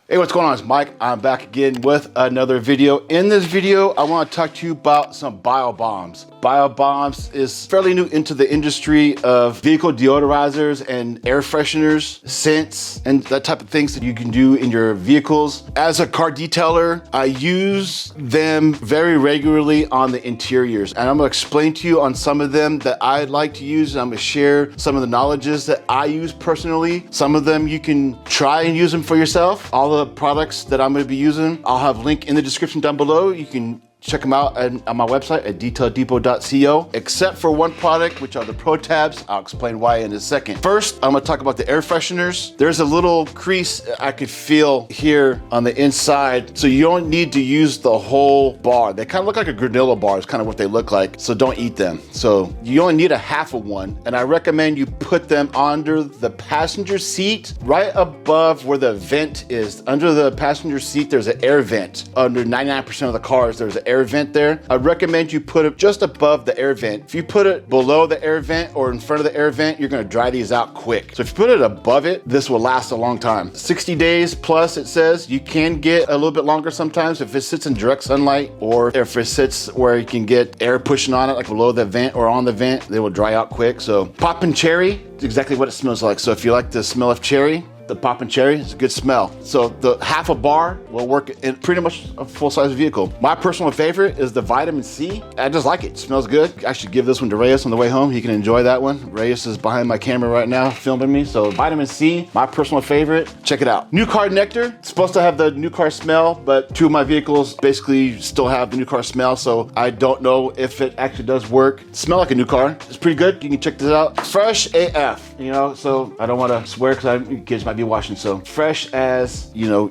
Hey, what's going on? It's Mike. I'm back again with another video. In this video, I want to talk to you about some BioBombs. BioBombs is fairly new into the industry of vehicle deodorizers and air fresheners, scents, and that type of things that you can do in your vehicles. As a car detailer, I use them very regularly on the interiors, and I'm gonna explain to you on some of them that I like to use, and I'm gonna share some of the knowledges that I use personally. Some of them you can try and use them for yourself. All the products that I'm gonna be using, I'll have a link in the description down below. You can check them out on my website at detailedepot.co, except for one product, which are the Protabs. I'll explain why in a second. First, I'm gonna talk about the air fresheners. There's a little crease I could feel here on the inside, so you don't need to use the whole bar. They kind of look like a granola bar, is kind of what they look like, so don't eat them. So you only need a half of one, and I recommend you put them under the passenger seat, right above where the vent is. Under the passenger seat, there's an air vent. Under 99% of the cars, there's an air vent there. I recommend you put it just above the air vent. If you put it below the air vent or in front of the air vent, you're gonna dry these out quick. So if you put it above it, this will last a long time. 60 days plus, it says. You can get a little bit longer sometimes if it sits in direct sunlight, or if it sits where you can get air pushing on it, like below the vent or on the vent, they will dry out quick. So poppin' cherry is exactly what it smells like. So if you like the smell of cherry, the poppin' cherry is a good smell. So the half a bar will work in pretty much a full-size vehicle. My personal favorite is the vitamin C. I just like it. It smells good. I should give this one to Reyes on the way home. He can enjoy that one. Reyes is behind my camera right now filming me. So vitamin C, my personal favorite. Check it out. New car nectar. It's supposed to have the new car smell, but two of my vehicles basically still have the new car smell, so I don't know if it actually does work. Smell like a new car. It's pretty good. You can check this out. Fresh AF, so I don't want to swear because kids might be watching, so fresh as you know,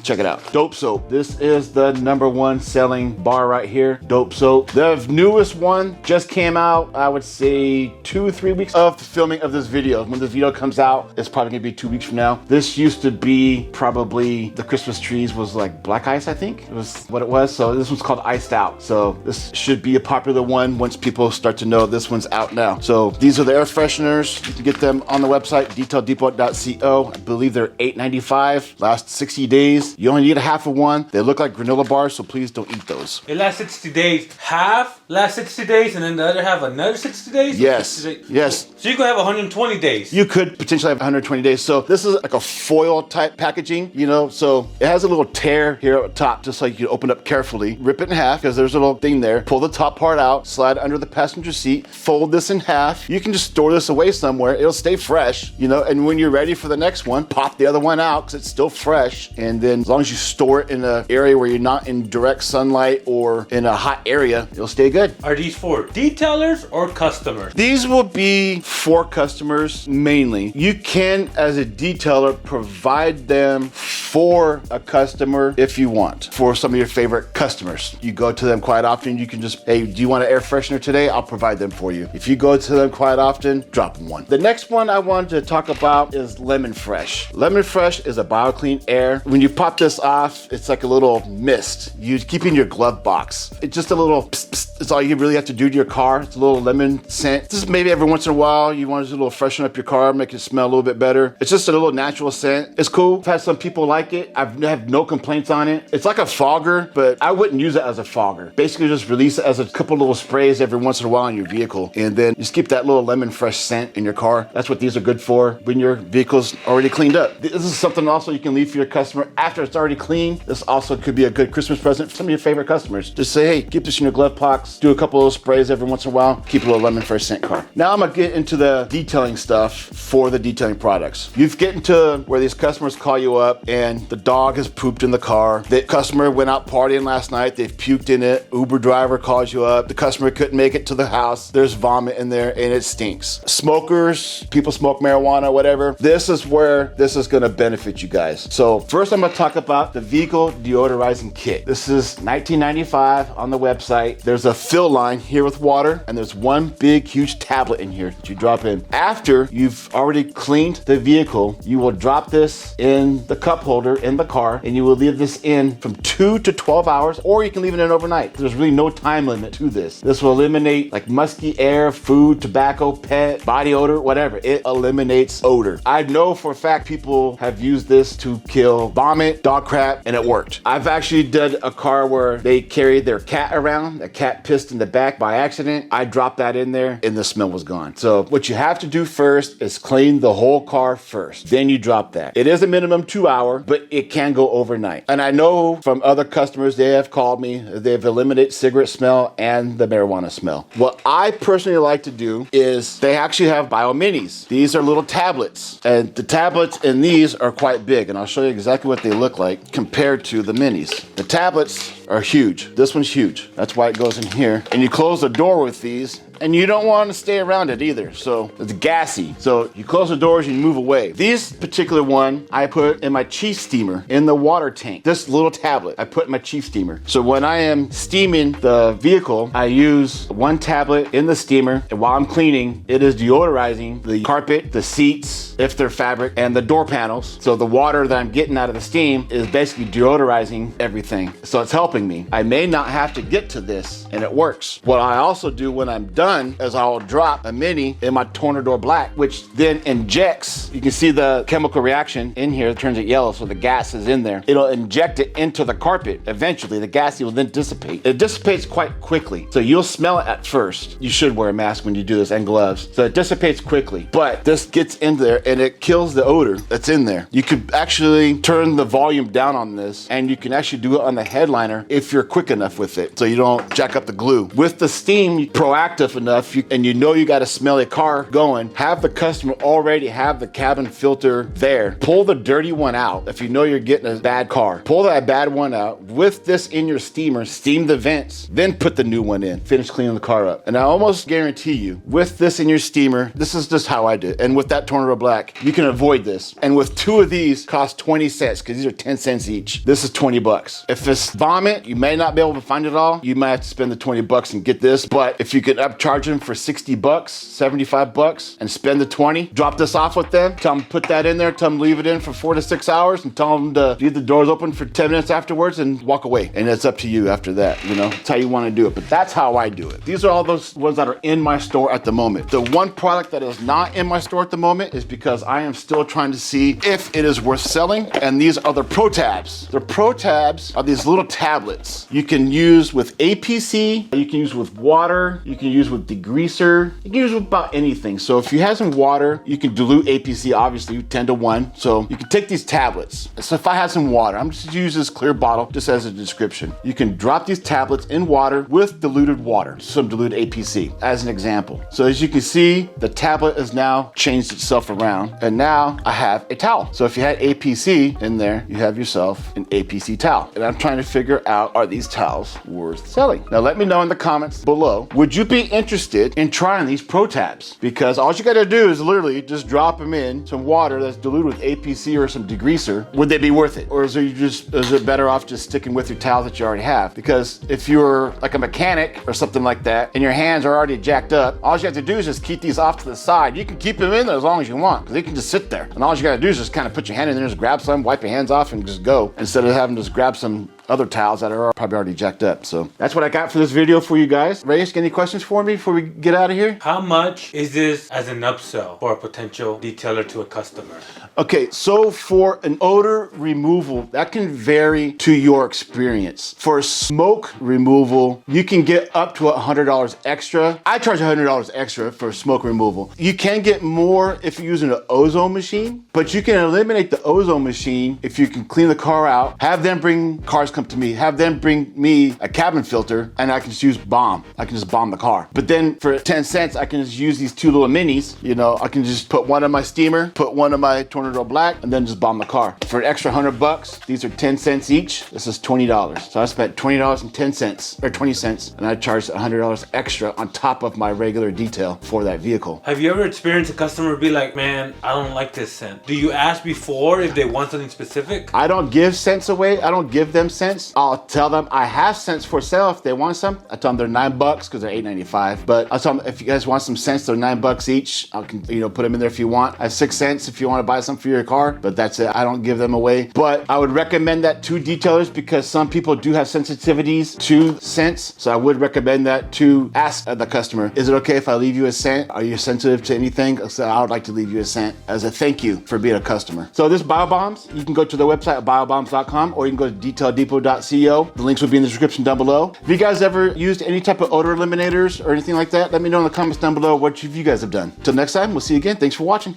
check it out. Dope soap. This is the #1 selling bar right here. Dope soap. The newest one just came out, I would say 2-3 weeks of the filming of this video. When this video comes out, it's probably gonna be 2 weeks from now. This used to be probably the Christmas trees was like black ice, I think it was what it was. So this one's called iced out. So this should be a popular one once people start to know this one's out now. So these are the air fresheners. You can get them on the website, detailedepot.co. I believe they're $8.95, last 60 days. You only need a half of one. They look like granola bars, so please don't eat those. It lasts 60 days. Half lasts 60 days, and then the other half another 60 days? Yes, 60 days. yes. So you could have 120 days. You could potentially have 120 days. So this is like a foil type packaging, so it has a little tear here at the top, just like you open up carefully. Rip it in half, because there's a little thing there. Pull the top part out, slide under the passenger seat, fold this in half. You can just store this away somewhere. It'll stay fresh, and when you're ready for the next one, pop the other one out because it's still fresh. And then as long as you store it in an area where you're not in direct sunlight or in a hot area, it'll stay good. Are these for detailers or customers? These will be for customers mainly. You can, as a detailer, provide them for a customer if you want, for some of your favorite customers. You go to them quite often, you can just, hey, do you want an air freshener today? I'll provide them for you. If you go to them quite often, drop them one. The next one I wanted to talk about is Lemon Fresh. Lemon Fresh is a BioClean air. When you pop this off, it's like a little mist. You keep in your glove box. It's just a little psst, psst. It's all you really have to do to your car. It's a little lemon scent. Just maybe every once in a while, you want to just a little freshen up your car, make it smell a little bit better. It's just a little natural scent. It's cool. I've had some people like it. I've had no complaints on it. It's like a fogger, but I wouldn't use it as a fogger. Basically just release it as a couple little sprays every once in a while in your vehicle, and then just keep that little lemon fresh scent in your car. That's what these are good for when your vehicle's already cleaned up. This is something also you can leave for your customer after it's already clean. This also could be a good Christmas present for some of your favorite customers. Just say, hey, keep this in your glove box, do a couple of sprays every once in a while, keep a little lemon fresh scent car. Now I'm gonna get into the detailing stuff for the detailing products. You've get into where these customers call you up and the dog has pooped in the car. The customer went out partying last night, they've puked in it. Uber driver calls you up, the customer couldn't make it to the house, there's vomit in there and it stinks. Smokers, people smoke marijuana, whatever. This is where this is gonna benefit you guys. So first I'm gonna talk about the vehicle deodorizing kit. This is $19.95 on the website. There's a fill line here with water, and there's one big huge tablet in here that you drop in. After you've already cleaned the vehicle, you will drop this in the cup holder holder in the car, and you will leave this in from 2 to 12 hours, or you can leave it in overnight. There's really no time limit to this. This will eliminate like musky air, food, tobacco, pet, body odor, whatever. It eliminates odor. I know for a fact people have used this to kill vomit, dog crap, and it worked. I've actually did a car where they carried their cat around. A cat pissed in the back by accident. I dropped that in there and the smell was gone. So what you have to do first is clean the whole car first. Then you drop that. It is a minimum 2 hour, but it can go overnight. And I know from other customers, they have called me, they've eliminated cigarette smell and the marijuana smell. What I personally like to do is they actually have BioMinis. These are little tablets, and the tablets in these are quite big, and I'll show you exactly what they look like compared to the minis. The tablets are huge. This one's huge. That's why it goes in here. And you close the door with these, and you don't want to stay around it either. So it's gassy. So you close the doors and you move away. This particular one, I put in my chief steamer in the water tank. This little tablet, I put in my chief steamer. So when I am steaming the vehicle, I use one tablet in the steamer. And while I'm cleaning, it is deodorizing the carpet, the seats, if they're fabric, and the door panels. So the water that I'm getting out of the steam is basically deodorizing everything. So it's helping me. I may not have to get to this, and it works. What I also do when I'm done is I'll drop a mini in my Tornador Black, which then injects, you can see the chemical reaction in here, it turns it yellow, so the gas is in there. It'll inject it into the carpet. Eventually, the gas will then dissipate. It dissipates quite quickly, so you'll smell it at first. You should wear a mask when you do this and gloves. So it dissipates quickly, but this gets in there and it kills the odor that's in there. You could actually turn the volume down on this, and you can actually do it on the headliner if you're quick enough with it, so you don't jack up the glue. With the steam, proactive enough, and you know you got a smelly car going, have the customer already have the cabin filter there. Pull the dirty one out. If you know you're getting a bad car, pull that bad one out. With this in your steamer, steam the vents, then put the new one in. Finish cleaning the car up. And I almost guarantee you, with this in your steamer, this is just how I did. And with that Tornado Black, you can avoid this. And with two of these, cost 20 cents, because these are 10 cents each. This is 20 bucks. If it's vomit, you may not be able to find it all. You might have to spend the 20 bucks and get this. But if you could upcharge them for 60 bucks, 75 bucks, and spend the 20, drop this off with them, tell them put that in there, tell them leave it in for 4 to 6 hours, and tell them to leave the doors open for 10 minutes afterwards and walk away. And it's up to you after that, you know, it's how you want to do it. But that's how I do it. These are all those ones that are in my store at the moment. The one product that is not in my store at the moment is because I am still trying to see if it is worth selling, and these are the Protabs. The Protabs are these little tablets you can use with APC, you can use with water, you can use with degreaser, you can use with about anything. So if you have some water, you can dilute APC, obviously 10 to 1. So you can take these tablets. So if I have some water, I'm just use this clear bottle just as a description. You can drop these tablets in water with diluted water, some diluted APC as an example. So as you can see, the tablet has now changed itself around, and now I have a towel. So if you had APC in there, you have yourself an APC towel. And I'm trying to figure out, are these towels worth selling? Now let me know in the comments below, would you be interested in trying these Protabs? Because all you gotta do is literally just drop them in some water that's diluted with APC or some degreaser. Would they be worth it? Or is it better off just sticking with your towels that you already have? Because if you're like a mechanic or something like that, and your hands are already jacked up, all you have to do is just keep these off to the side. You can keep them in there as long as you want, because they can just sit there. And all you gotta do is just kind of put your hand in there, just grab some, wipe your hands off, and just go, instead of having to just grab some other towels that are probably already jacked up. So that's what I got for this video for you guys. Reyes, any questions for me before we get out of here? How much is this as an upsell for a potential detailer to a customer? Okay, so for an odor removal, that can vary to your experience. For smoke removal, you can get up to $100 extra. I charge $100 extra for smoke removal. You can get more if you're using an ozone machine, but you can eliminate the ozone machine if you can clean the car out, have them bring cars come to me, have them bring me a cabin filter, and I can just use bomb. I can just bomb the car. But then for 10 cents, I can just use these two little minis. You know, I can just put one in my steamer, put one in my Tornado Black, and then just bomb the car. For an extra 100 bucks, these are 10 cents each. This is $20. So I spent $20.10 or 20 cents, and I charged $100 extra on top of my regular detail for that vehicle. Have you ever experienced a customer be like, man, I don't like this scent? Do you ask before if they want something specific? I don't give scents away. I don't give them scents. scents, I'll tell them I have scents for sale if they want some. I tell them they're $9 because they're $8.95. But I'll tell them if you guys want some scents, they're $9 each. I can, you know, put them in there if you want. I have 6 cents if you want to buy some for your car, but that's it. I don't give them away. But I would recommend that to detailers because some people do have sensitivities to scents. So I would recommend that to ask the customer, is it okay if I leave you a scent? Are you sensitive to anything? So I would like to leave you a scent as a thank you for being a customer. So this BioBombs, you can go to their website at biobombs.com or you can go to detailedepot.co. The links will be in the description down below. If you guys ever used any type of odor eliminators or anything like that, let me know in the comments down below what you guys have done. Till next time, we'll see you again. Thanks for watching.